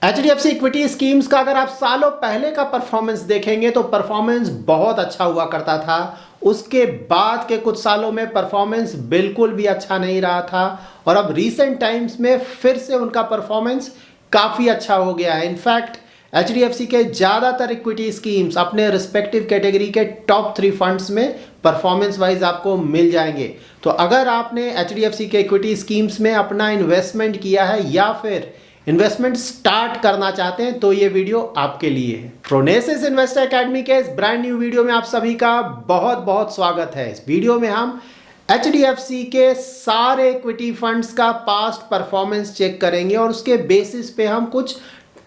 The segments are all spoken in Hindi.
HDFC इक्विटी स्कीम्स का अगर आप सालों पहले का परफॉर्मेंस देखेंगे तो परफॉर्मेंस बहुत अच्छा हुआ करता था। उसके बाद के कुछ सालों में परफॉर्मेंस बिल्कुल भी अच्छा नहीं रहा था और अब रीसेंट टाइम्स में फिर से उनका परफॉर्मेंस काफ़ी अच्छा हो गया है। इनफैक्ट HDFC के ज़्यादातर इक्विटी स्कीम्स अपने रिस्पेक्टिव कैटेगरी के टॉप 3 फंड्स में परफॉर्मेंस वाइज आपको मिल जाएंगे। तो अगर आपने HDFC के इक्विटी स्कीम्स में अपना इन्वेस्टमेंट किया है या फिर इन्वेस्टमेंट स्टार्ट करना चाहते हैं तो ये वीडियो आपके लिए है। प्रोनेसिस इन्वेस्टर एकेडमी के इस ब्रांड न्यू वीडियो में आप सभी का बहुत बहुत स्वागत है। इस वीडियो में हम HDFC के सारे इक्विटी फंड्स का पास्ट परफॉर्मेंस चेक करेंगे और उसके बेसिस पे हम कुछ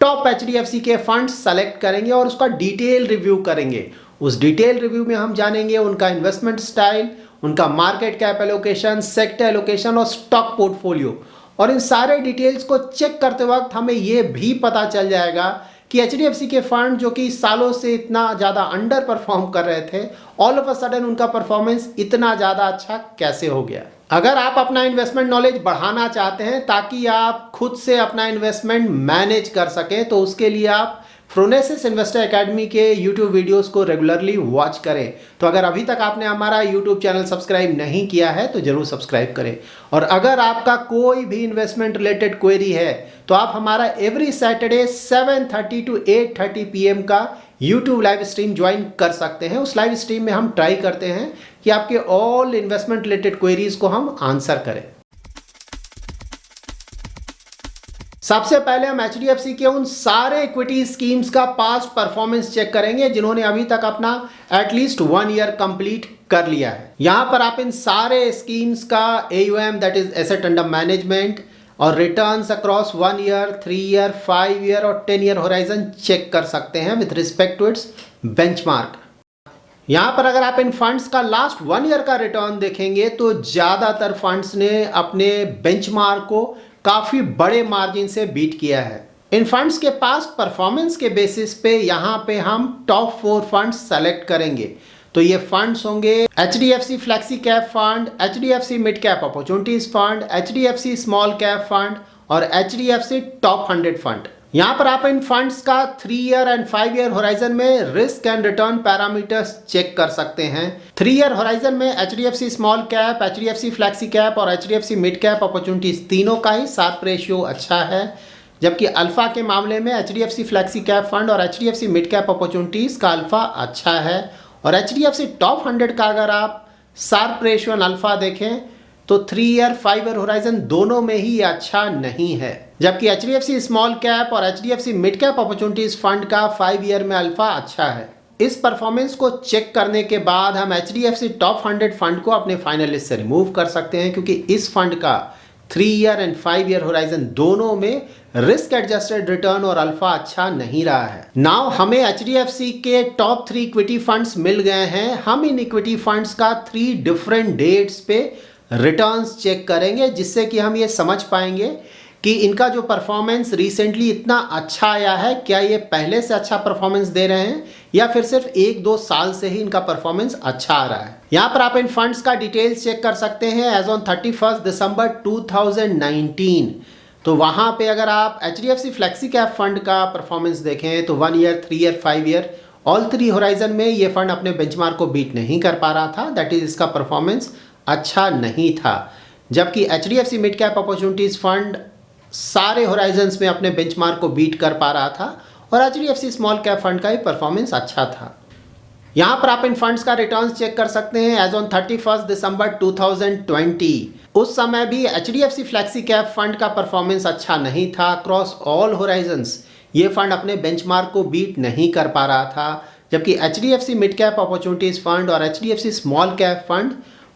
टॉप HDFC के फंड्स सेलेक्ट करेंगे और उसका डिटेल रिव्यू करेंगे। उस डिटेल रिव्यू में हम जानेंगे उनका इन्वेस्टमेंट स्टाइल, उनका market cap allocation, sector allocation और स्टॉक पोर्टफोलियो। और इन सारे डिटेल्स को चेक करते वक्त हमें यह भी पता चल जाएगा कि HDFC के फंड जो कि सालों से इतना ज़्यादा अंडर परफॉर्म कर रहे थे, ऑल ऑफ अ सडन उनका परफॉर्मेंस इतना ज़्यादा अच्छा कैसे हो गया। अगर आप अपना इन्वेस्टमेंट नॉलेज बढ़ाना चाहते हैं ताकि आप खुद से अपना इन्वेस्टमेंट मैनेज कर सकें तो उसके लिए आप प्रोनेसिस इन्वेस्टर एकेडमी के यूट्यूब वीडियोस को रेगुलरली वॉच करें। तो अगर अभी तक आपने हमारा यूट्यूब चैनल सब्सक्राइब नहीं किया है तो जरूर सब्सक्राइब करें। और अगर आपका कोई भी इन्वेस्टमेंट रिलेटेड क्वेरी है तो आप हमारा एवरी सैटरडे 7:30 to 8:30 PM का यूट्यूब लाइव स्ट्रीम ज्वाइन कर सकते हैं। उस लाइव स्ट्रीम में हम ट्राई करते हैं कि आपके ऑल इन्वेस्टमेंट रिलेटेड क्वेरीज को हम आंसर करें। सबसे पहले हम HDFC के उन सारे इक्विटी स्कीम्स का पास्ट परफॉर्मेंस चेक करेंगे जिन्होंने अभी तक अपना एटलीस्ट 1 ईयर कंप्लीट कर लिया है। यहां पर आप इन सारे स्कीम्स का AUM that is asset under management और returns across 1 year, 3 year, 5 year और 10 ईयर होराइजन चेक कर सकते हैं with respect to its benchmark. यहां पर अगर आप इन फंड्स का लास्ट 1 ईयर का रिटर्न देखेंगे तो ज्यादातर फंड्स ने अपने बेंचमार्क को काफी बड़े मार्जिन से बीट किया है। इन फंड्स के पास्ट परफॉर्मेंस के बेसिस पे यहां पे हम टॉप 4 फंड्स सेलेक्ट करेंगे। तो ये फंड्स होंगे HDFC flexi cap fund, HDFC mid cap opportunities fund, HDFC small cap fund और HDFC टॉप 100 फंड। यहां पर आप इन फंड्स का 3 ईयर एंड 5 ईयर होराइजन में risk and return parameters check कर सकते हैं। 3 ईयर होराइजन में HDFC small cap, HDFC flexi cap और HDFC मिड कैप अपॉर्चुनिटीज तीनों का ही शार्प रेशियो अच्छा है, जबकि अल्फा के मामले में HDFC फ्लेक्सी कैप फंड और HDFC मिड कैप अपॉर्चुनिटीज का अल्फा अच्छा है। और HDFC टॉप 100 का अगर आप शार्प रेशियो एंड अल्फा देखें तो 3 ईयर 5 ईयर होराइजन दोनों में ही अच्छा नहीं है, जबकि HDFC स्मॉल कैप और HDFC mid cap opportunities fund का 5 ईयर में अल्फा अच्छा है। इस परफॉर्मेंस को चेक करने के बाद हम HDFC टॉप 100 फंड को अपने फाइनल लिस्ट से रिमूव कर सकते हैं क्योंकि इस फंड का 3 ईयर एंड 5 ईयर होराइजन दोनों में रिस्क एडजस्टेड रिटर्न और अल्फा अच्छा नहीं रहा है। नाउ हमें HDFC के टॉप 3 इक्विटी फंड्स मिल गए हैं। हम इन इक्विटी फंड्स का 3 डिफरेंट डेट्स पे रिटर्न्स चेक करेंगे जिससे कि हम ये समझ पाएंगे कि इनका जो परफॉर्मेंस रिसेंटली इतना अच्छा आया है, क्या ये पहले से अच्छा परफॉर्मेंस दे रहे हैं या फिर सिर्फ 1-2 साल से ही इनका परफॉर्मेंस अच्छा आ रहा है। यहाँ पर आप इन फंड्स का डिटेल्स चेक कर सकते हैं एज ऑन 31 दिसंबर 2019। तो वहाँ पे अगर आप HDFC फ्लेक्सी कैप फंड का परफॉर्मेंस देखें तो 1 year, 3 year, 5 year all 3 horizon में ये फंड अपने बेंचमार्क को बीट नहीं कर पा रहा था, दैट इज इसका परफॉर्मेंस अच्छा नहीं था। जबकि HDFC mid cap opportunities fund सारे होराइजन्स में अपने बेंचमार्क को बीट कर पा रहा था और HDFC स्मॉल कैप फंड का ही परफॉर्मेंस अच्छा था। यहाँ पर आप इन फंड्स का रिटर्न्स चेक कर सकते हैं एज ऑन 31 दिसंबर 2020। उस समय भी HDFC फ्लेक्सी कैप फंड का परफॉर्मेंस अच्छा नहीं था क्रॉस ऑल होराइजन्स। ये फंड अपने बेंचमार्क को बीट नहीं कर पा रहा था, जबकि HDFC mid cap opportunities fund और HDFC small cap fund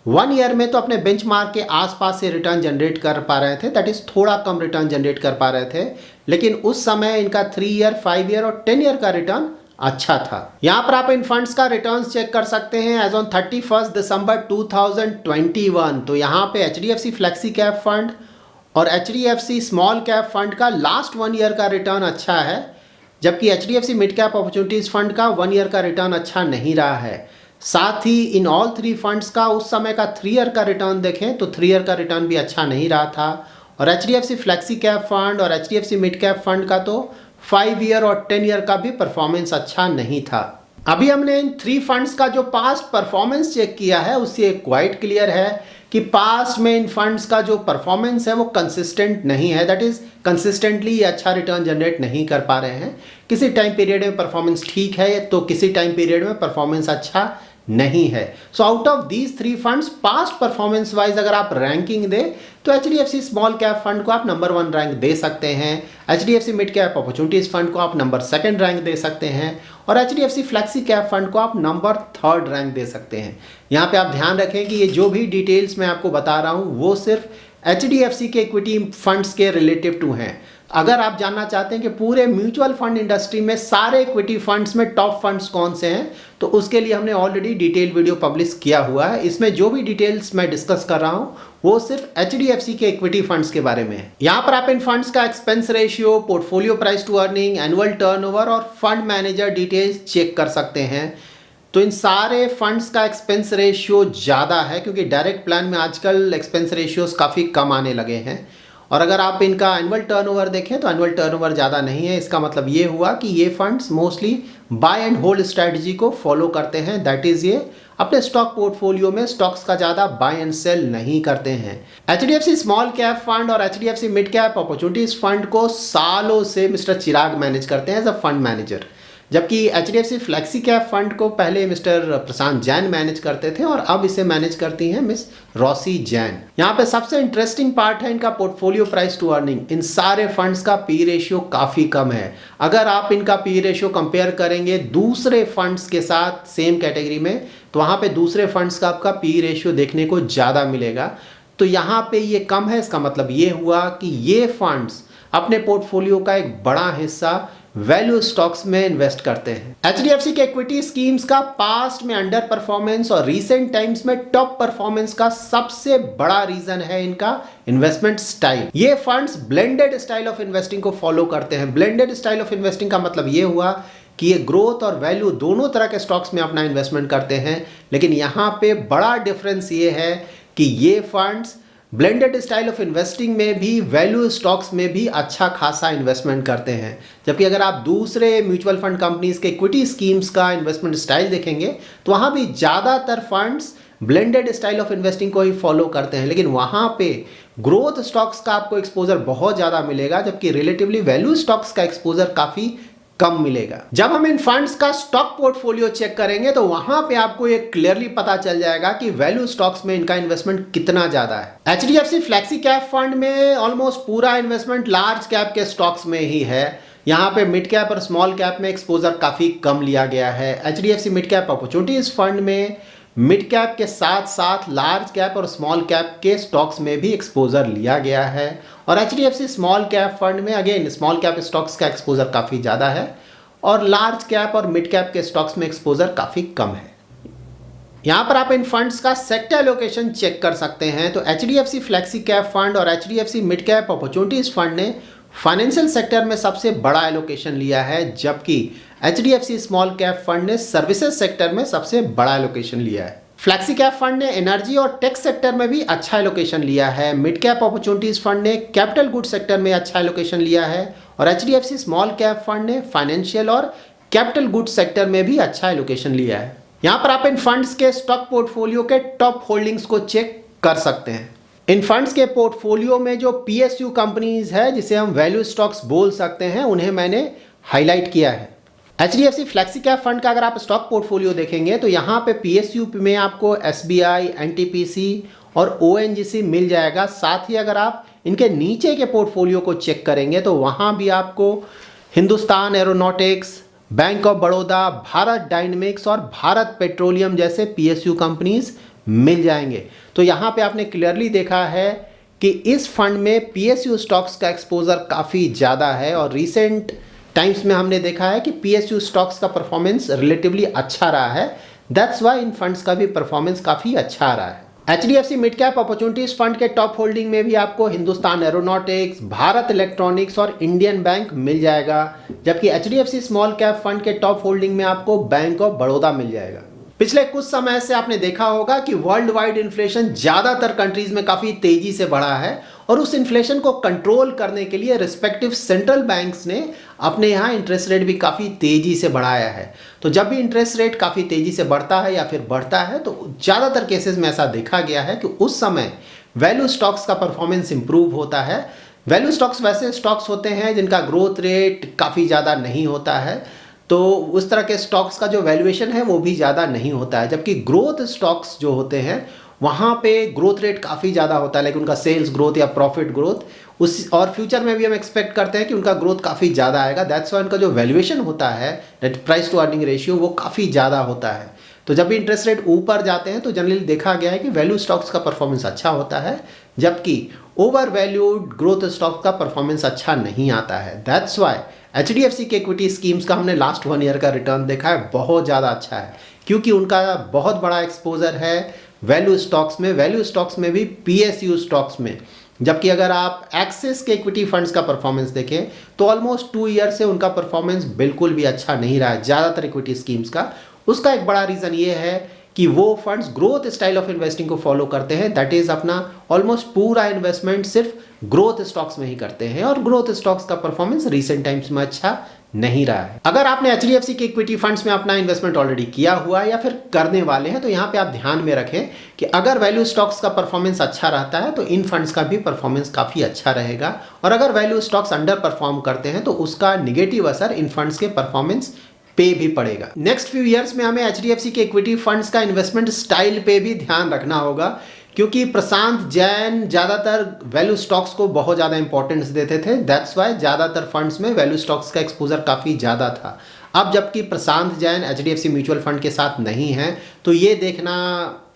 1 year में तो अपने बेंचमार्क के आसपास से रिटर्न जनरेट कर पा रहे थे, दैट इज थोड़ा कम रिटर्न जनरेट कर पा रहे थे, लेकिन उस समय इनका 3 ईयर, 5 ईयर और 10 ईयर का रिटर्न अच्छा था। यहाँ पर आप इन फंड्स का रिटर्न्स चेक कर सकते हैं एज ऑन 31 दिसंबर 2021। तो यहाँ पे HDFC फ्लेक्सी कैप फंड और HDFC स्मॉल कैप फंड का लास्ट 1 ईयर का रिटर्न अच्छा है, जबकि HDFC mid cap opportunities fund का 1 ईयर का रिटर्न अच्छा नहीं रहा है। साथ ही इन ऑल 3 फंड्स का उस समय का 3 ईयर का रिटर्न देखें तो 3 ईयर का रिटर्न भी अच्छा नहीं रहा था और HDFC फ्लेक्सी कैप फंड और HDFC मिड कैप फंड का तो 5 ईयर और 10 ईयर का भी परफॉर्मेंस अच्छा नहीं था। अभी हमने इन 3 फंड्स का जो पास्ट परफॉर्मेंस चेक किया है उससे क्वाइट क्लियर है कि पास्ट में इन फंड्स का जो परफॉर्मेंस है वो कंसिस्टेंट नहीं है, दैट इज कंसिस्टेंटली अच्छा रिटर्न जनरेट नहीं कर पा रहे हैं। किसी टाइम पीरियड में परफॉर्मेंस ठीक है तो किसी टाइम पीरियड में परफॉर्मेंस अच्छा नहीं है। So out of these 3 funds past performance wise अगर आप रैंकिंग दे तो HDFC स्मॉल कैप फंड को आप नंबर 1 रैंक दे सकते हैं, HDFC mid cap opportunities fund को आप नंबर 2 रैंक दे सकते हैं और HDFC फ्लेक्सी कैप फंड को आप नंबर 3 रैंक दे सकते हैं। यहाँ पे आप ध्यान रखें कि ये जो भी डिटेल्स मैं आपको बता रहा हूँ वो सिर्फ HDFC के इक्विटी फंड्स के रिलेटिव टू हैं। अगर आप जानना चाहते हैं कि पूरे म्यूचुअल फंड इंडस्ट्री में सारे इक्विटी फंड्स में टॉप फंड्स कौन से हैं तो उसके लिए हमने ऑलरेडी डिटेल वीडियो पब्लिश किया हुआ है। इसमें जो भी डिटेल्स मैं डिस्कस कर रहा हूँ वो सिर्फ HDFC के इक्विटी फंड्स के बारे में है। यहाँ पर आप इन फंड्स का expense ratio, portfolio price to earning, annual turnover और फंड मैनेजर डिटेल्स चेक कर सकते हैं। तो इन सारे फंड्स का एक्सपेंस रेशियो ज़्यादा है क्योंकि डायरेक्ट प्लान में आजकल एक्सपेंस रेशियोज काफ़ी कम आने लगे हैं। और अगर आप इनका एनुअल टर्नओवर देखें तो एनुअल टर्नओवर ज़्यादा नहीं है। इसका मतलब ये हुआ कि ये funds mostly bye and hold strategy को फॉलो करते हैं, दैट इज़ ये अपने स्टॉक पोर्टफोलियो में स्टॉक्स का ज़्यादा बाय एंड सेल नहीं करते हैं। HDFC स्मॉल कैप फंड और HDFC mid cap opportunities fund को सालों से मिस्टर चिराग मैनेज करते हैं एज अ फंड मैनेजर, जबकि HDFC फ्लेक्सी कैप फंड को पहले मिस्टर प्रशांत जैन मैनेज करते थे और अब इसे मैनेज करती हैं मिस रॉसी जैन। यहाँ पे सबसे इंटरेस्टिंग पार्ट है इनका पोर्टफोलियो प्राइस टू अर्निंग। इन सारे फंड्स का पी रेशियो काफ़ी कम है। अगर आप इनका पी रेशियो कंपेयर करेंगे दूसरे फंड्स के साथ सेम कैटेगरी में तो वहाँ पे दूसरे फंड्स का आपका पी रेशियो देखने को ज़्यादा मिलेगा। तो यहाँ पे ये कम है, इसका मतलब ये हुआ कि ये फंड्स अपने पोर्टफोलियो का एक बड़ा हिस्सा वैल्यू स्टॉक्स में इन्वेस्ट करते हैं। HDFC के इक्विटी स्कीम्स का पास्ट में अंडर परफॉर्मेंस और रीसेंट टाइम्स में टॉप परफॉर्मेंस का सबसे बड़ा रीजन है इनका इन्वेस्टमेंट स्टाइल। ये funds blended style of investing को फॉलो करते हैं। ब्लेंडेड स्टाइल ऑफ इन्वेस्टिंग का मतलब ये हुआ कि ये ग्रोथ और वैल्यू दोनों तरह के स्टॉक्स में अपना इन्वेस्टमेंट करते हैं, लेकिन यहाँ पे बड़ा डिफरेंस ये है कि ये funds blended style of investing में भी वैल्यू स्टॉक्स में भी अच्छा खासा इन्वेस्टमेंट करते हैं। जबकि अगर आप दूसरे म्यूचुअल फंड कंपनीज के इक्विटी स्कीम्स का इन्वेस्टमेंट स्टाइल देखेंगे तो वहाँ भी ज़्यादातर funds blended style of investing को ही फॉलो करते हैं, लेकिन वहाँ पे ग्रोथ स्टॉक्स का आपको एक्सपोजर बहुत ज़्यादा मिलेगा जबकि रिलेटिवली वैल्यू स्टॉक्स का एक्सपोजर काफ़ी कम मिलेगा। जब हम इन फंड्स का स्टॉक पोर्टफोलियो चेक करेंगे तो वहां पे आपको ये क्लियरली पता चल जाएगा कि वैल्यू स्टॉक्स में इनका इन्वेस्टमेंट कितना ज्यादा है। HDFC फ्लेक्सी कैप फंड में ऑलमोस्ट पूरा इन्वेस्टमेंट लार्ज कैप के स्टॉक्स में ही है। यहाँ पे मिड कैप और स्मॉल कैप में एक्सपोजर काफी कम लिया गया है। HDFC mid cap opportunities fund में मिड कैप के साथ साथ लार्ज कैप और स्मॉल कैप के स्टॉक्स में भी एक्सपोजर लिया गया है और HDFC स्मॉल कैप फंड में अगेन स्मॉल कैप स्टॉक्स का एक्सपोजर काफ़ी ज़्यादा है और लार्ज कैप और मिड कैप के स्टॉक्स में एक्सपोजर काफ़ी कम है। यहाँ पर आप इन फंड्स का सेक्टर एलोकेशन चेक कर सकते हैं। तो HDFC फ्लेक्सी कैप फंड और HDFC mid cap opportunities fund ने फाइनेंशियल सेक्टर में सबसे बड़ा एलोकेशन लिया है, जबकि HDFC स्मॉल कैप फंड ने सर्विसेज सेक्टर में सबसे बड़ा एलोकेशन लिया है। फ्लेक्सी कैप फंड ने एनर्जी और टेक सेक्टर में भी अच्छा एलोकेशन लिया है। मिड कैप अपॉर्चुनिटीज फंड ने कैपिटल गुड सेक्टर में अच्छा एलोकेशन लिया है और HDFC स्मॉल कैप फंड ने फाइनेंशियल और कैपिटल गुड सेक्टर में भी अच्छा एलोकेशन लिया है। यहाँ पर आप इन फंड्स के स्टॉक पोर्टफोलियो के टॉप होल्डिंग्स को चेक कर सकते हैं। इन फंड्स के पोर्टफोलियो में जो PSU कंपनीज है जिसे हम वैल्यू स्टॉक्स बोल सकते हैं उन्हें मैंने हाईलाइट किया है। HDFC फ्लेक्सी कैप फंड का अगर आप स्टॉक पोर्टफोलियो देखेंगे तो यहाँ पे PSU में आपको SBI, NTPC और ONGC मिल जाएगा। साथ ही अगर आप इनके नीचे के पोर्टफोलियो को चेक करेंगे तो वहाँ भी आपको Hindustan aeronautics, bank of Baroda, Bharat dynamics और भारत पेट्रोलियम जैसे PSU कंपनीज मिल जाएंगे। तो यहाँ पे आपने क्लियरली देखा है कि इस फंड में PSU स्टॉक्स का एक्सपोजर काफ़ी ज़्यादा है और रिसेंट टाइम्स में हमने देखा है कि PSU स्टॉक्स का परफॉर्मेंस रिलेटिवली अच्छा रहा है। दैट्स वाई इन फंड्स का भी परफॉर्मेंस काफ़ी अच्छा रहा है। HDFC mid cap opportunities fund के टॉप होल्डिंग में भी आपको हिंदुस्तान एरोनॉटिक्स, भारत इलेक्ट्रॉनिक्स और इंडियन बैंक मिल जाएगा, जबकि HDFC स्मॉल कैप फंड के टॉप होल्डिंग में आपको बैंक ऑफ बड़ौदा मिल जाएगा। पिछले कुछ समय से आपने देखा होगा कि वर्ल्ड वाइड इन्फ्लेशन ज़्यादातर कंट्रीज में काफ़ी तेजी से बढ़ा है और उस इन्फ्लेशन को कंट्रोल करने के लिए रिस्पेक्टिव सेंट्रल बैंक्स ने अपने यहाँ इंटरेस्ट रेट भी काफ़ी तेज़ी से बढ़ाया है। तो जब भी इंटरेस्ट रेट काफ़ी तेज़ी से बढ़ता है या फिर बढ़ता है तो ज़्यादातर केसेस में ऐसा देखा गया है कि उस समय वैल्यू स्टॉक्स का परफॉर्मेंस इंप्रूव होता है। वैल्यू स्टॉक्स वैसे स्टॉक्स होते हैं जिनका ग्रोथ रेट काफ़ी ज़्यादा नहीं होता है, तो उस तरह के स्टॉक्स का जो वैल्यूएशन है वो भी ज़्यादा नहीं होता है। जबकि ग्रोथ स्टॉक्स जो होते हैं वहाँ पे ग्रोथ रेट काफ़ी ज़्यादा होता है, लेकिन उनका सेल्स ग्रोथ या प्रॉफिट ग्रोथ उस और फ्यूचर में भी हम एक्सपेक्ट करते हैं कि उनका ग्रोथ काफ़ी ज़्यादा आएगा। दैट्स वाई उनका जो वैल्यूएशन होता है, net price to earning ratio, वो काफ़ी ज़्यादा होता है। तो जब भी इंटरेस्ट रेट ऊपर जाते हैं तो जनरली देखा गया है कि वैल्यू स्टॉक्स का परफॉर्मेंस अच्छा होता है, जबकि ओवर वैल्यूड ग्रोथ स्टॉक्स का परफॉर्मेंस अच्छा नहीं आता है। दैट्स वाई HDFC के इक्विटी स्कीम्स का हमने लास्ट 1 ईयर का रिटर्न देखा है, बहुत ज़्यादा अच्छा है, क्योंकि उनका बहुत बड़ा एक्सपोजर है वैल्यू स्टॉक्स में, वैल्यू स्टॉक्स में भी PSU स्टॉक्स में। जबकि अगर आप एक्सिस के इक्विटी फंड्स का परफॉर्मेंस देखें तो ऑलमोस्ट 2 ईयर से उनका परफॉर्मेंस बिल्कुल भी अच्छा नहीं रहा है ज़्यादातर इक्विटी स्कीम्स का। उसका एक बड़ा रीज़न ये है कि वो funds growth style of investing को फॉलो करते हैं, दैट इज अपना ऑलमोस्ट पूरा इन्वेस्टमेंट सिर्फ ग्रोथ स्टॉक्स में ही करते हैं, और ग्रोथ स्टॉक्स का परफॉर्मेंस रीसेंट टाइम्स में अच्छा नहीं रहा है। अगर आपने HDFC के इक्विटी फंड्स में अपना इन्वेस्टमेंट ऑलरेडी किया हुआ है या फिर करने वाले हैं तो यहाँ पे आप ध्यान में रखें कि अगर वैल्यू स्टॉक्स का परफॉर्मेंस अच्छा रहता है तो इन फंड्स का भी परफॉर्मेंस काफ़ी अच्छा रहेगा, और अगर वैल्यू स्टॉक्स अंडर परफॉर्म करते हैं तो उसका निगेटिव असर इन फंड्स के परफॉर्मेंस पे भी पड़ेगा। नेक्स्ट फ्यू ईयर्स में हमें HDFC के इक्विटी फंड्स का इन्वेस्टमेंट स्टाइल पे भी ध्यान रखना होगा, क्योंकि प्रशांत जैन ज़्यादातर वैल्यू स्टॉक्स को बहुत ज़्यादा इंपॉर्टेंस देते थे। दैट्स वाई ज़्यादातर फंड्स में वैल्यू स्टॉक्स का एक्सपोजर काफ़ी ज़्यादा था। अब जबकि प्रशांत जैन HDFC म्यूचुअल फंड के साथ नहीं है, तो ये देखना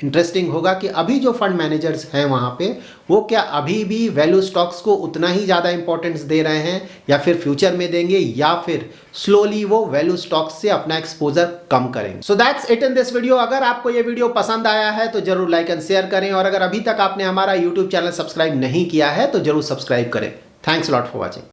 इंटरेस्टिंग होगा कि अभी जो फंड मैनेजर्स हैं वहाँ पे वो क्या अभी भी वैल्यू स्टॉक्स को उतना ही ज़्यादा इंपॉर्टेंस दे रहे हैं या फिर फ्यूचर में देंगे, या फिर स्लोली वो वैल्यू स्टॉक्स से अपना एक्सपोजर कम करेंगे। So that's it in this video. अगर आपको ये वीडियो पसंद आया है तो जरूर लाइक एंड शेयर करें, और अगर अभी तक आपने हमारा यूट्यूब चैनल सब्सक्राइब नहीं किया है तो जरूर सब्सक्राइब करें। Thanks lot for watching.